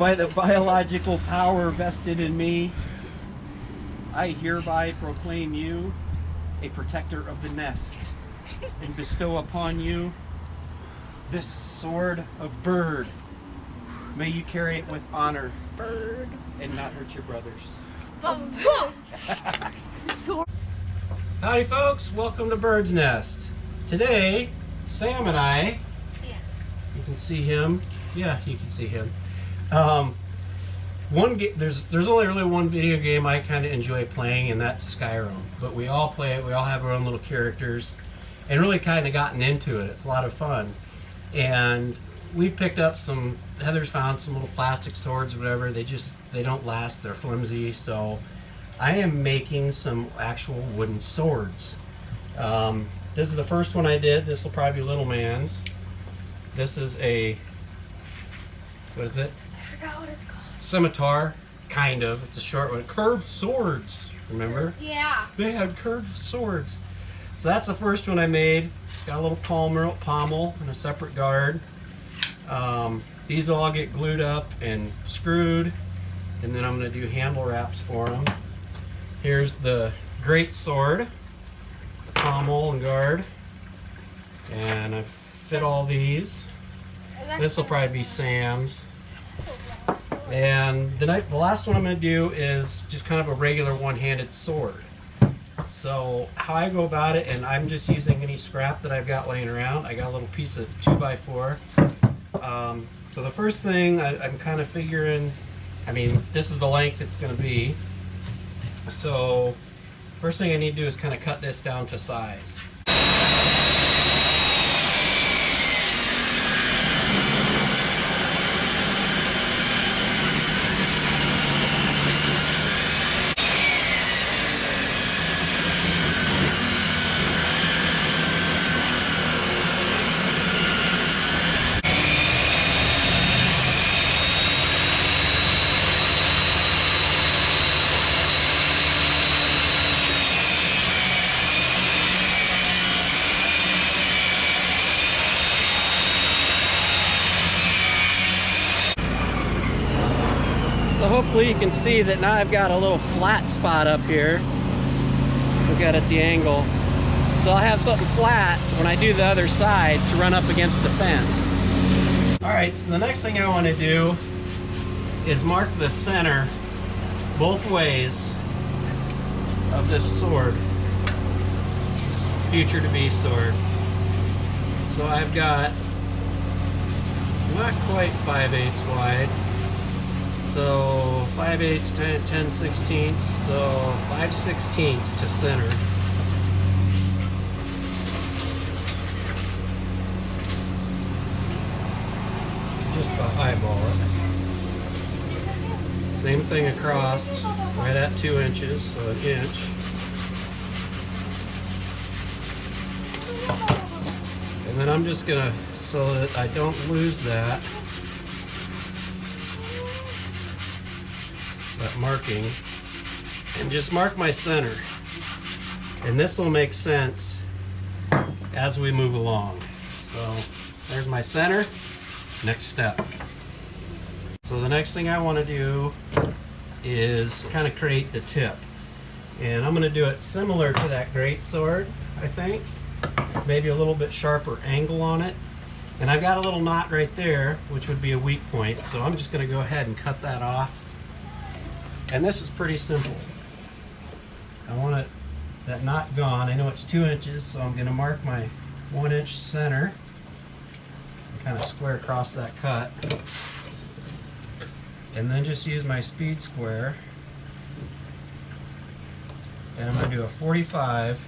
By the biological power vested in me, I hereby proclaim you a protector of the nest and bestow upon you this sword of bird. May you carry it with honor, bird, and not hurt your brothers. Sword. Howdy folks, welcome to Bird's Nest. Today, Sam and I, you can see him, yeah, you can see him. There's only really one video game I kind of enjoy playing, and that's Skyrim. But we all play it, we all have our own little characters, and really kind of gotten into it. It's a lot of fun. And we've picked up some, Heather's found some little plastic swords or whatever. They don't last, they're flimsy, so I am making some actual wooden swords. This is the first one I did. This will probably be little man's. This is a, what is it? I forgot what it's called. Scimitar, kind of. It's a short one. Curved swords, remember? Yeah. They had curved swords. So that's the first one I made. It's got a little pommel and a separate guard. These all get glued up and screwed, and then I'm going to do handle wraps for them. Here's the great sword, the pommel and guard, and I've fit all these. This will probably be Sam's. And the last one I'm going to do is just kind of a regular one-handed sword. So how I go about it, and I'm just using any scrap that I've got laying around. I got a little piece of 2x4. So the first thing I'm kind of figuring, I mean, this is the length it's going to be. So first thing I need to do is kind of cut this down to size. So hopefully you can see that now I've got a little flat spot up here. Look at it, the angle. So I'll have something flat when I do the other side to run up against the fence. Alright, so the next thing I want to do is mark the center both ways of this sword. This future to be sword. So I've got not quite 5/8 wide. So 5/8, 10/16, so 5/16 to center. Just about eyeball it. Same thing across, right at 2 inches, so 1 inch. And then I'm just gonna, so that I don't lose that marking, and just mark my center, and this will make sense as we move along. So there's my center. Next step. So the next thing I want to do is kind of create the tip, and I'm going to do it similar to that great sword, I think, maybe a little bit sharper angle on it. And I've got a little knot right there, which would be a weak point, so I'm just going to go ahead and cut that off. And this is pretty simple. I want that knot gone. I know it's 2 inches, so I'm going to mark my 1 inch center and kind of square across that cut. And then just use my speed square. And I'm going to do a 45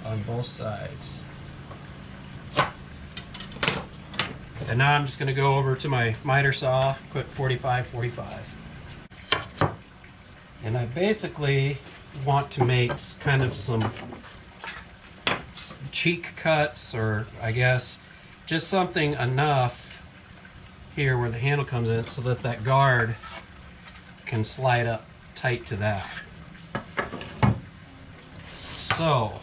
on both sides. And now I'm just going to go over to my miter saw, quick 45. And I basically want to make kind of some cheek cuts, or I guess just something enough here where the handle comes in so that that guard can slide up tight to that. So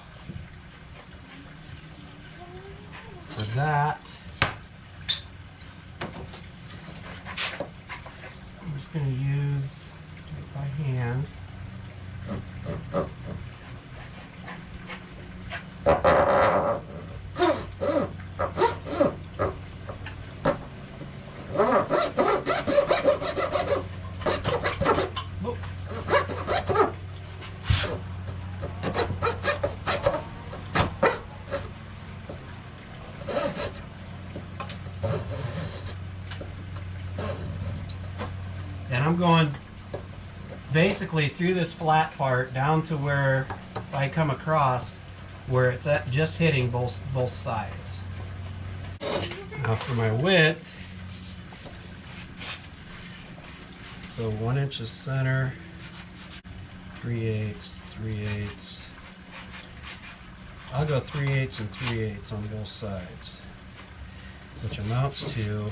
for that, just going to use it by hand. And I'm going basically through this flat part down to where I come across where it's at just hitting both sides. Now for my width, so 1 inch is center, 3/8, 3/8. I'll go 3/8 and 3/8 on both sides, which amounts to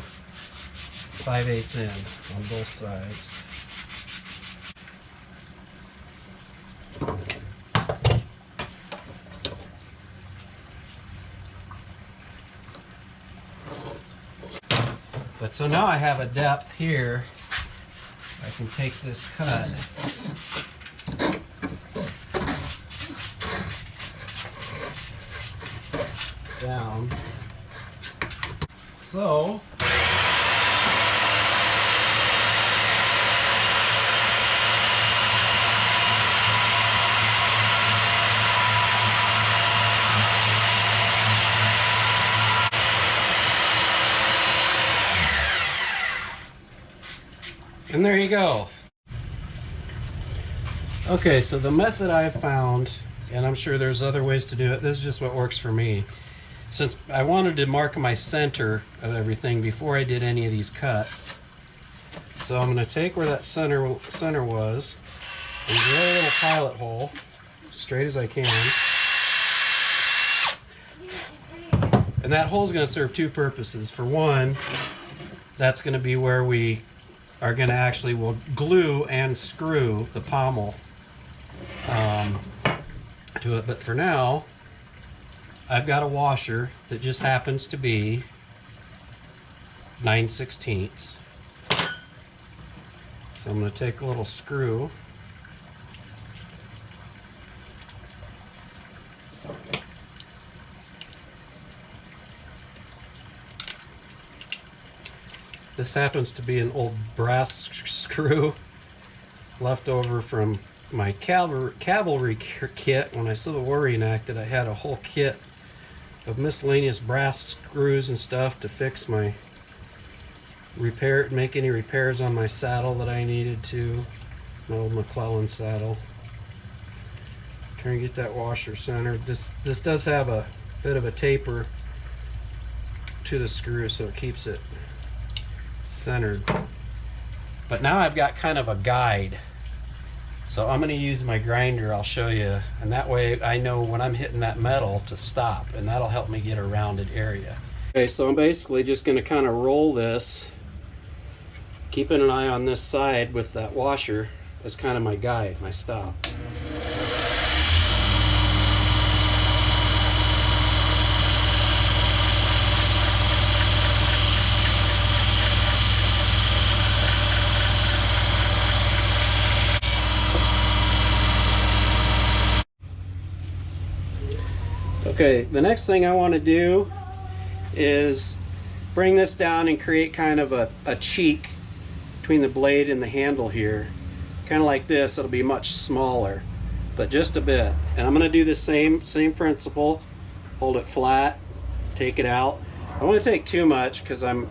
5/8 in on both sides. But so now I have a depth here. I can take this cut down. So and there you go. Okay, so the method I've found, and I'm sure there's other ways to do it, this is just what works for me. Since I wanted to mark my center of everything before I did any of these cuts. So I'm going to take where that center was and drill a little pilot hole, straight as I can. And that hole is going to serve two purposes. For one, that's going to be where we are going to will glue and screw the pommel to it. But for now, I've got a washer that just happens to be 9/16. So I'm going to take a little screw. This happens to be an old brass screw left over from my cavalry kit. When I Civil War reenacted, I had a whole kit of miscellaneous brass screws and stuff to fix my make any repairs on my saddle that I needed to. An old McClellan saddle. Trying to get that washer centered. This does have a bit of a taper to the screw, so it keeps it centered. But now I've got kind of a guide, so I'm going to use my grinder. I'll show you, and that way I know when I'm hitting that metal to stop, and that'll help me get a rounded area. Okay, so I'm basically just going to kind of roll this, keeping an eye on this side with that washer as kind of my guide, my stop. Okay, the next thing I want to do is bring this down and create kind of a cheek between the blade and the handle here. Kind of like this. It'll be much smaller, but just a bit. And I'm going to do the same principle. Hold it flat, take it out. I don't want to take too much because I've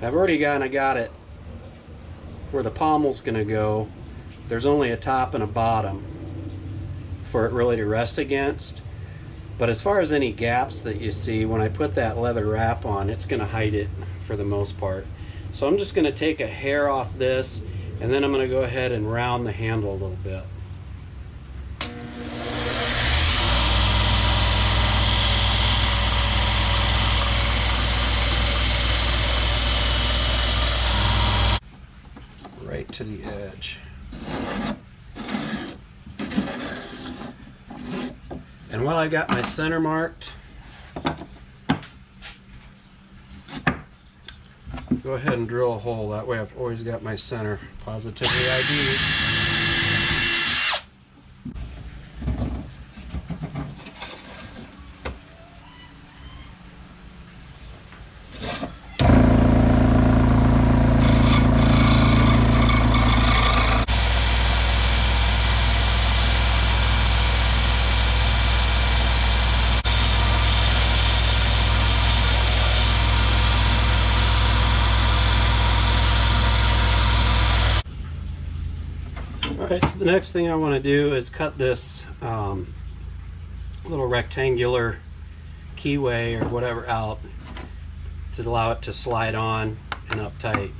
already got it where the pommel's going to go. There's only a top and a bottom for it really to rest against. But as far as any gaps that you see, when I put that leather wrap on, it's going to hide it for the most part. So I'm just going to take a hair off this, and then I'm going to go ahead and round the handle a little bit. Right to the edge. And while I've got my center marked, I'm go ahead and drill a hole. That way I've always got my center positively ID'd. Alright, so the next thing I want to do is cut this little rectangular keyway or whatever out to allow it to slide on and up tight.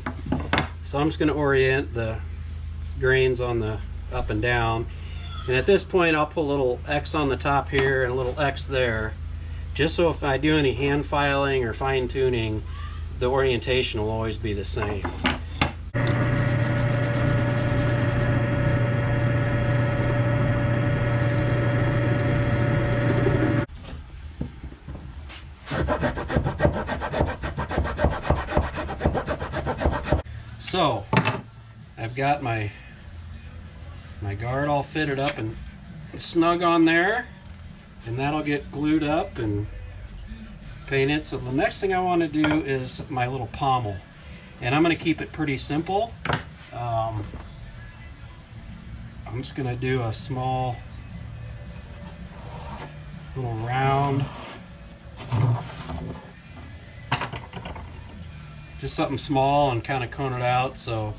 So I'm just going to orient the grains on the up and down, and at this point I'll put a little X on the top here and a little X there, just so if I do any hand filing or fine tuning, the orientation will always be the same. So I've got my guard all fitted up and snug on there, and that'll get glued up and painted. So the next thing I want to do is my little pommel, and I'm going to keep it pretty simple. I'm just going to do a small little round, just something small, and kind of cone it out. So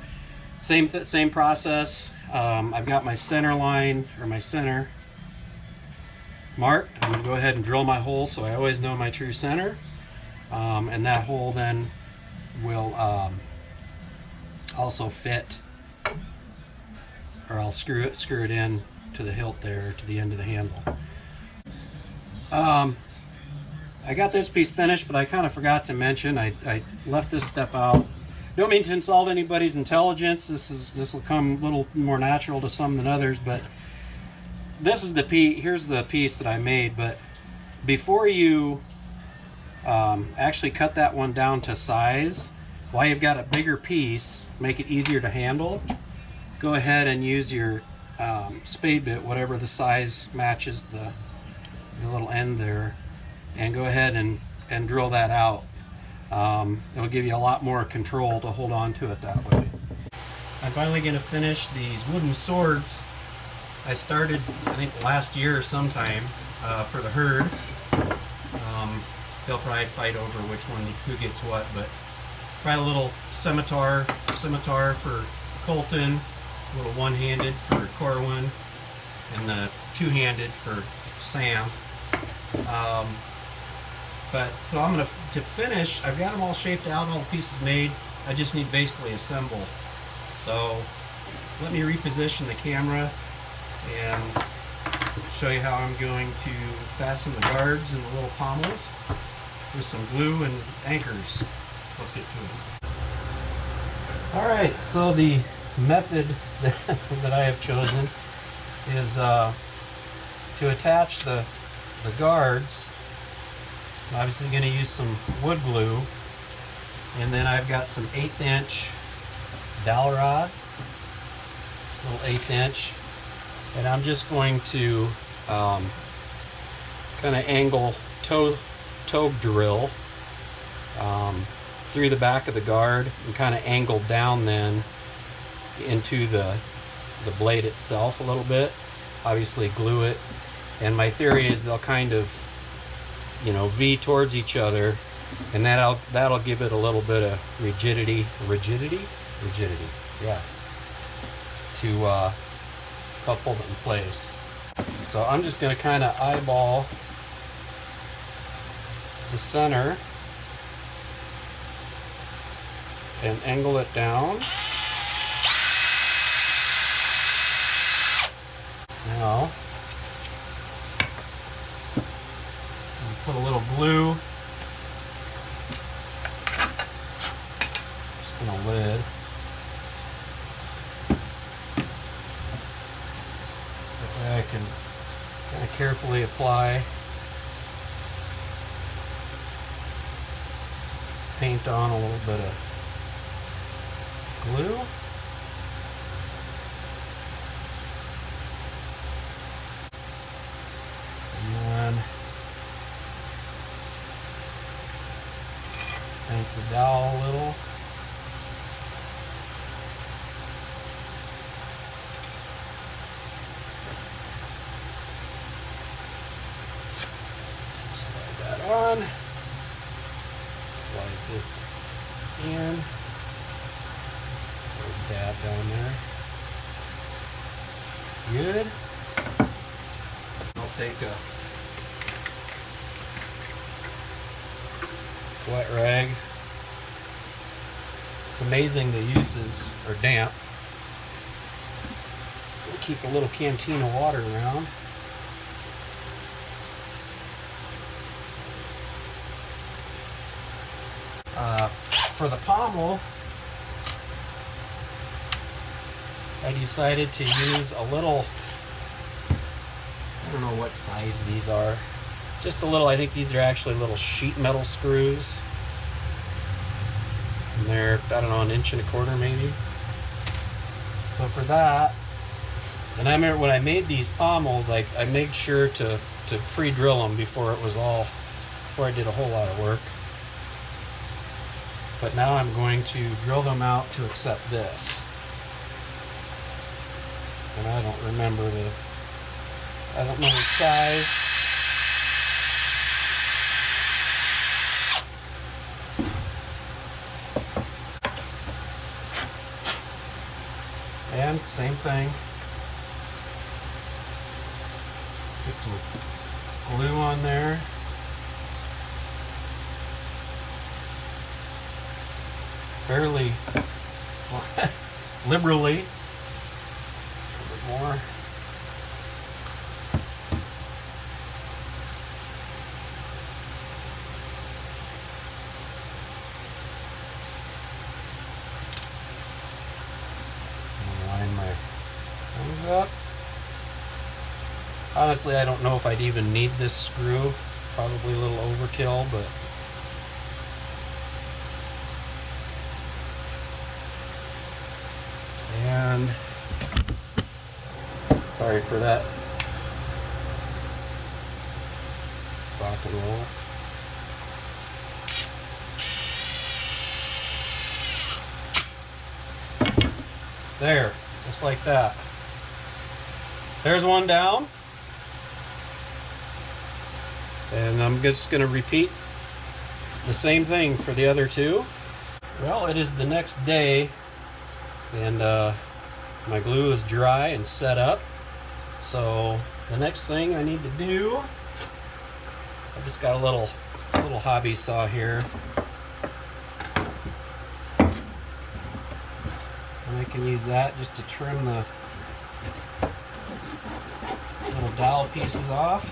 same process. I've got my center line, or my center marked. I'm going to go ahead and drill my hole so I always know my true center, and that hole then will also fit, or I'll screw it in to the hilt there, to the end of the handle. I got this piece finished, but I kind of forgot to mention I left this step out. Don't mean to insult anybody's intelligence. This will come a little more natural to some than others, but this is the piece. Here's the piece that I made. But before you actually cut that one down to size, while you've got a bigger piece, make it easier to handle, go ahead and use your spade bit, whatever the size matches the little end there, and go ahead and drill that out. It'll give you a lot more control to hold on to it that way. I'm finally going to finish these wooden swords. I started, I think, last year sometime for the herd. They'll probably fight over which one, who gets what, but probably a little scimitar for Colton, a little one-handed for Corwin, and the two-handed for Sam. But so I'm going to finish, I've got them all shaped out, all the pieces made. I just need basically assemble. So let me reposition the camera and show you how I'm going to fasten the guards and the little pommels with some glue and anchors. Let's get to it. Alright, so the method that I have chosen is to attach the guards. I'm obviously going to use some wood glue, and then I've got some 1/8 inch dowel rod, little 1/8 inch, and I'm just going to kind of angle toe drill through the back of the guard and kind of angle down then into the blade itself a little bit. Obviously glue it, and my theory is they'll kind of, you know, V towards each other, and that'll give it a little bit of rigidity, yeah, to couple it in place. So I'm just going to kind of eyeball the center and angle it down. Now put a little glue just in a lid. That way I can kind of carefully apply paint on a little bit of glue. And then make the dowel a little. Slide that on. Slide this in. Little dab down there. Good. I'll take a wet rag. It's amazing the uses are damp. We'll keep a little canteen of water around. For the pommel, I decided to use a little, I don't know what size these are, just a little, I think these are actually little sheet metal screws. And they're, I don't know, 1.25 inches maybe. So for that, and I remember when I made these pommels, I made sure to pre-drill them before I did a whole lot of work. But now I'm going to drill them out to accept this. And I don't remember I don't know the size. And same thing. Get some glue on there. Fairly liberally. A little bit more. Line my thumbs up. Honestly, I don't know if I'd even need this screw. Probably a little overkill, but and sorry for that rock and roll. There, just like that. There's one down. And I'm just going to repeat the same thing for the other two. Well, it is the next day, and my glue is dry and set up. So the next thing I need to do, I just got a little hobby saw here, and I can use that just to trim the little dowel pieces off.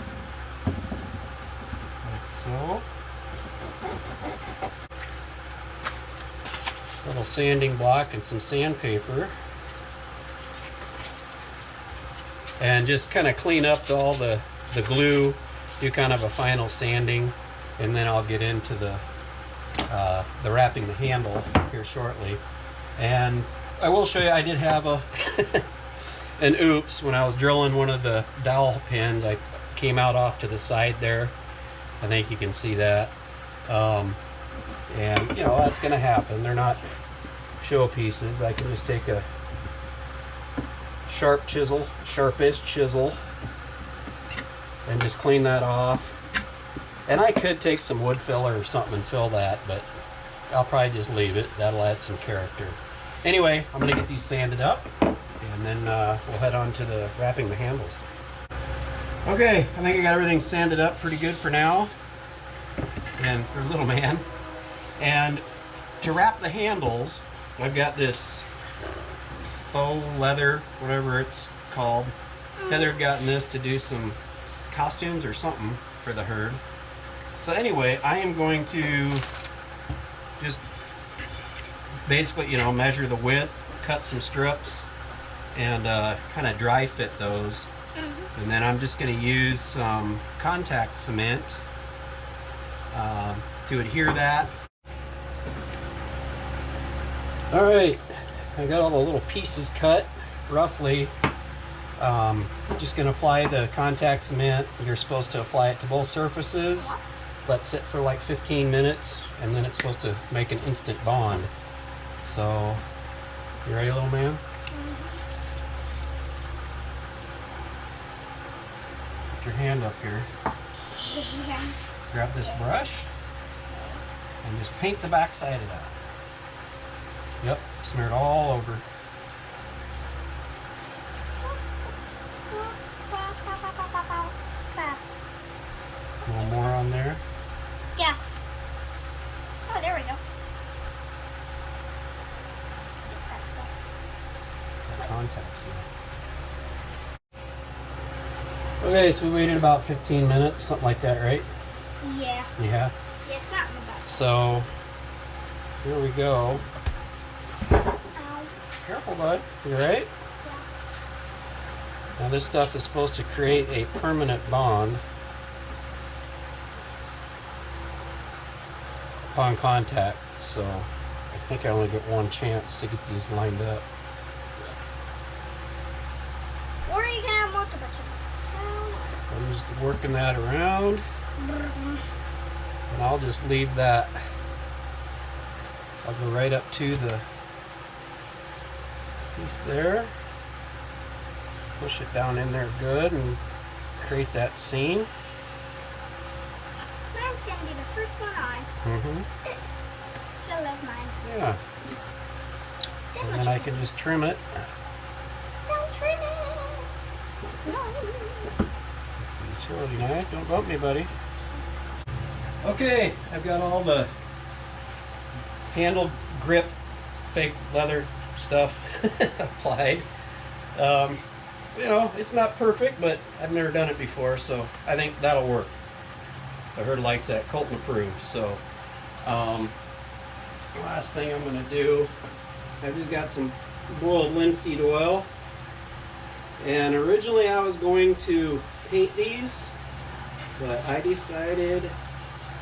So, little sanding block and some sandpaper, and just kind of clean up all the glue, do kind of a final sanding, and then I'll get into the wrapping the handle here shortly. And I will show you, I did have an oops when I was drilling one of the dowel pins. I came out off to the side there. I think you can see that. And you know, that's gonna happen. They're not show pieces. I can just take a sharpish chisel, and just clean that off. And I could take some wood filler or something and fill that, but I'll probably just leave it. That'll add some character. Anyway, I'm gonna get these sanded up, and then we'll head on to the wrapping the handles. Okay, I think I got everything sanded up pretty good for now, and for little man. And to wrap the handles, I've got this faux leather, whatever it's called. Heather had gotten this to do some costumes or something for the herd. So anyway, I am going to just basically, you know, measure the width, cut some strips, and kind of dry fit those. And then I'm just going to use some contact cement to adhere that. All right, I got all the little pieces cut roughly. Just going to apply the contact cement. You're supposed to apply it to both surfaces, let sit for like 15 minutes, and then it's supposed to make an instant bond. So, you ready, little man? Put your hand up here. Yes. Grab this brush and just paint the back side of that. Yep, smear it all over. A little more on there. Yeah. Oh, there we go. Contacts. Okay, so we waited about 15 minutes, something like that, right? Yeah. Yeah. Yeah, something about it. So, here we go. Ow. Careful, bud. You right? Yeah. Now this stuff is supposed to create a permanent bond upon contact, so I think I only get one chance to get these lined up. Or you can have multiple chickens. I'm just working that around, and I'll just leave that. I'll go right up to the piece there, push it down in there good, and create that seam. Mine's gonna be the first one on. So love mine. Yeah. Then And what then you I can just trim it. Don't trim it. No. Utility knife, don't bump me, buddy. Okay, I've got all the handle grip, fake leather stuff applied. You know, it's not perfect, but I've never done it before, so I think that'll work. The herd likes that. Colton approves. So, last thing I'm going to do, I've just got some boiled linseed oil. And originally I was going to paint these, but I decided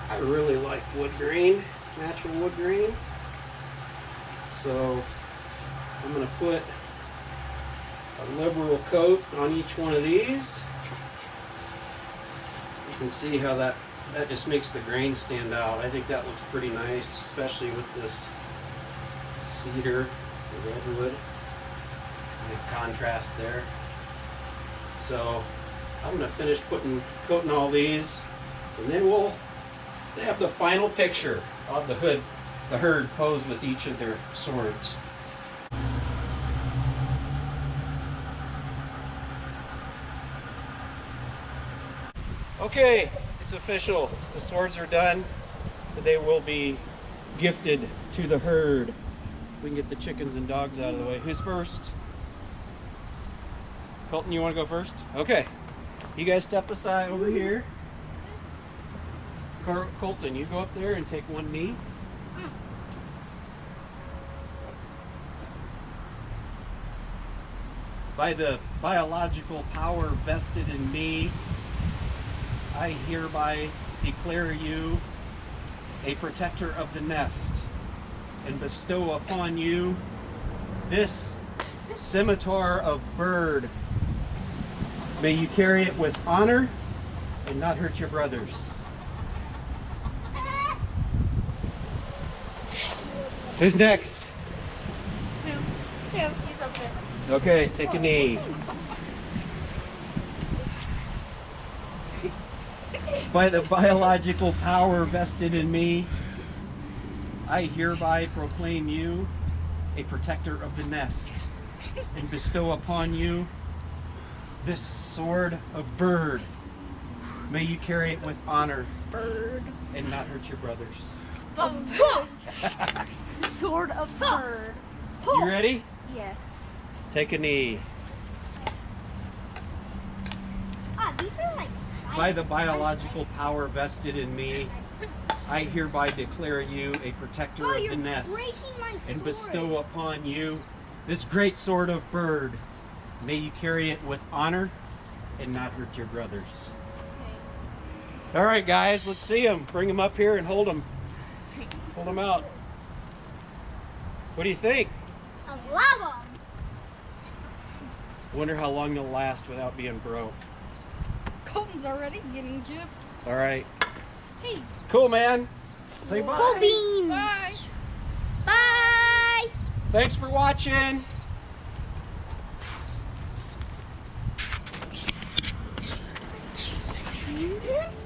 I really like wood grain, natural wood grain. So I'm going to put a liberal coat on each one of these. You can see how that just makes the grain stand out. I think that looks pretty nice, especially with this cedar, the redwood. Nice contrast there. So I'm going to finish coating all these, and then we'll have the final picture of the herd posed with each of their swords. Okay, it's official. The swords are done. They will be gifted to the herd. We can get the chickens and dogs out of the way. Who's first? Colton, you want to go first? Okay. You guys step aside over here. Colton, you go up there and take one knee. By the biological power vested in me, I hereby declare you a protector of the nest and bestow upon you this scimitar of bird. May you carry it with honor and not hurt your brothers. Who's next? He's up there. Okay, take a knee. By the biological power vested in me, I hereby proclaim you a protector of the nest and bestow upon you this sword of bird. May you carry it with honor Bird. and not hurt your brothers. Sword of bird. You ready? Yes. Take a knee. Ah, these are like. By the biological power vested in me, I hereby declare you a protector Oh, of you're the nest breaking my sword. and bestow upon you this great sword of bird. May you carry it with honor and not hurt your brothers. All right, guys, let's see them. Bring them up here and hold them. Hold them out. What do you think? I love them. Wonder how long they'll last without being broke. Colton's already getting gypped. All right. Hey. Cool, man. Say bye. Cool beans. Bye. Bye. Thanks for watching. Mm-hmm.